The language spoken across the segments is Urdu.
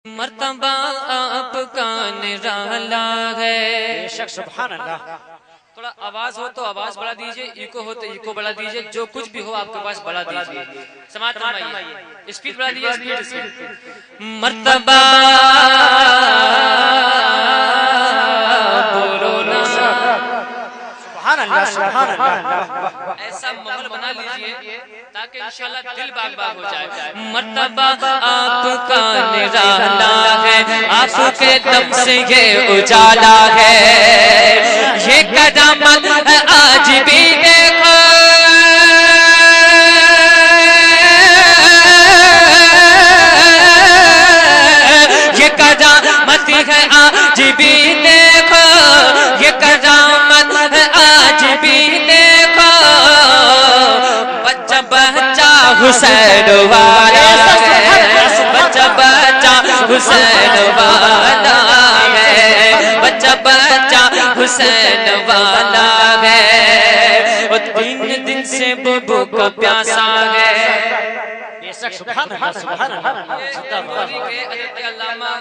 مرتبہ آپ کا نرالا ہے۔ بے شک سبحان اللہ۔ تھوڑا آواز ہو تو آواز بڑھا دیجئے، ایکو ہو تو ایکو بڑھا دیجئے، جو کچھ بھی ہو آپ کے پاس بڑھا دیجئے۔ سماعت فرمائیے، اسپیڈ بڑھا دیجئے، اسپیڈ۔ مرتبہ سبحان اللہ۔ ایسا ماحول بنا لیجئے تاکہ انشاءاللہ دل باغ باغ ہو جائے۔ مرتبہ آپ کا نرالا ہے، آپ کے دم سے یہ اجالا ہے، یہ قدامت آج بھی دیکھو، یہ قدامت ہے آج بھی دیکھو، یہ قدامت ہے آج بھی دیکھو، بچہ بچہ حسین والا ہے، بچہ بچہ حسین والا ہے، بچہ بچہ حسین والا ہے، وہ 3 دن سے ببو کا پیاسا ہے۔ سبحان اللہ سبحان اللہ۔ حضرت علامہ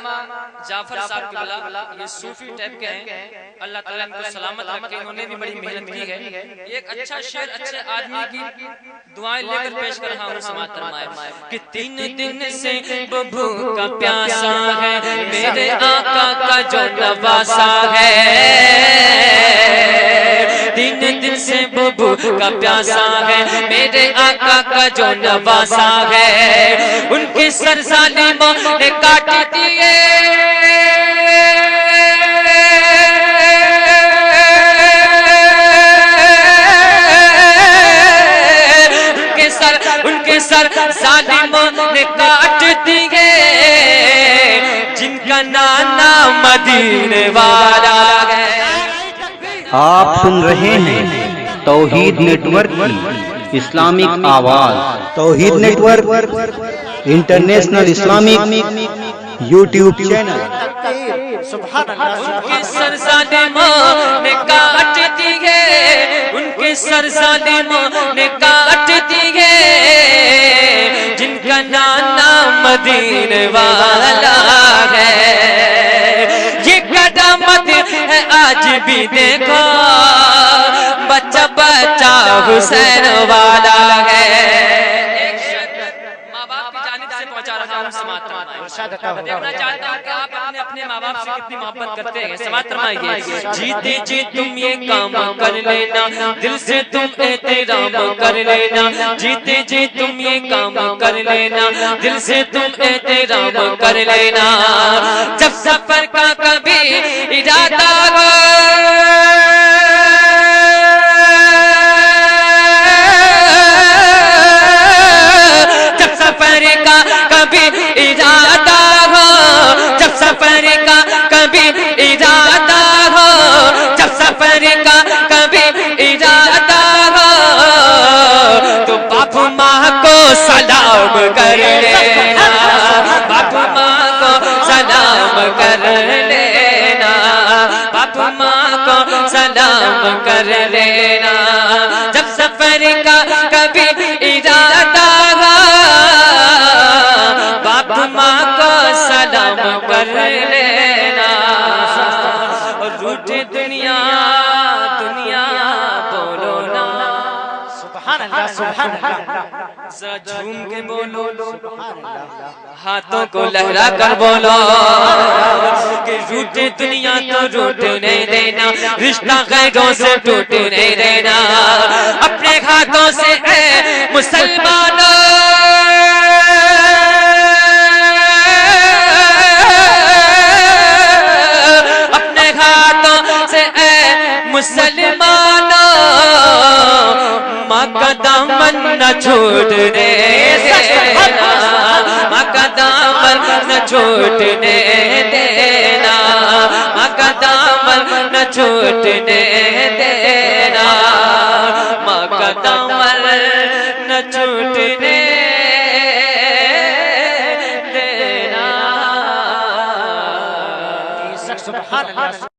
جعفر صاحب کی بلا یہ صوفی ٹائپ کے ہیں، اللہ تعالیٰ ان کو سلامت رکھے، انہوں نے بھی بڑی محنت کی ہے۔ ایک اچھا شعر اچھے آدمی کی دعائیں لے کر پیش کر رہا ہوں، سماعت فرمائے کہ 3 دن سے ببو کا پیاسا ہے، میرے آقا کا جو نواسا ہے، 3 دن سے ببو کا پیاسا ہے، میرے آقا کا جو نواسا ہے، ان کی سر ظالموں نے کاٹ دیے، ان کے سر ظالموں نے کاٹ دیے، جن کا نانا مدینے والا ہے۔ آپ سن رہے ہیں توحید نیٹ ورک کی اسلامک آواز۔ Tauheed network international Islamic YouTube channel. ان کے سر ظالموں نے کاٹ دیے، ان کے سر ظالموں نے کاٹ دیے، جن کا نانا مدینے والا ہے، یہ قدامت ہے آج بھی دیکھو، بچہ بچہ حسین والا ہے۔ ایک شعر ماں باپ کی جانب سے پہنچا رہا ہوں، سماعت فرمائیے۔ دیکھنا چاہتا ہوں کہ آپ اپنے ماں باپ سے کتنی محبت کرتے ہیں، سماعت فرمائیے۔ جیتے جی تم یہ کام کر لینا، دل سے تم احترام کر لینا، جیتے جی تم یہ کام کر لینا، دل سے تم احترام کر لینا، جب سفر کا کبھی ارادہ ہو، جب سفر کا کبھی ارادہ ہو، جب سفر کا کبھی ارادہ ہو، جب سفر کا کبھی ارادہ ہو، تو باپ ماں کو سلام کر لینا، باپ ماں کو سلام کر لینا، باپ ماں کو سلام کر لینا، جب سفر کا کبھی ارادہ ہو، باپ ماں کو سلام کر لینا، اور روٹے دنیا دنیا بولو نا، سبحان اللہ سبحان اللہ۔ ذرا جھوم کے بولو، ہاتھوں کو لہرا کر بولو کہ روٹے دنیا تو روٹنے دینا، رشتہ غیروں سے ٹوٹنے دینا، اپنے ہاتھوں سے اے مسلمانوں، اپنے ہاتھوں سے اے مسلمانوں، ماں کا دامن نہ چھوٹنے دینا، ماں کا دامن نہ چھوٹنے دینا، ماں کا دامن نہ چھوٹنے دینا، ماں کا دامن نہ چھوٹنے دینا۔ سبحان اللہ۔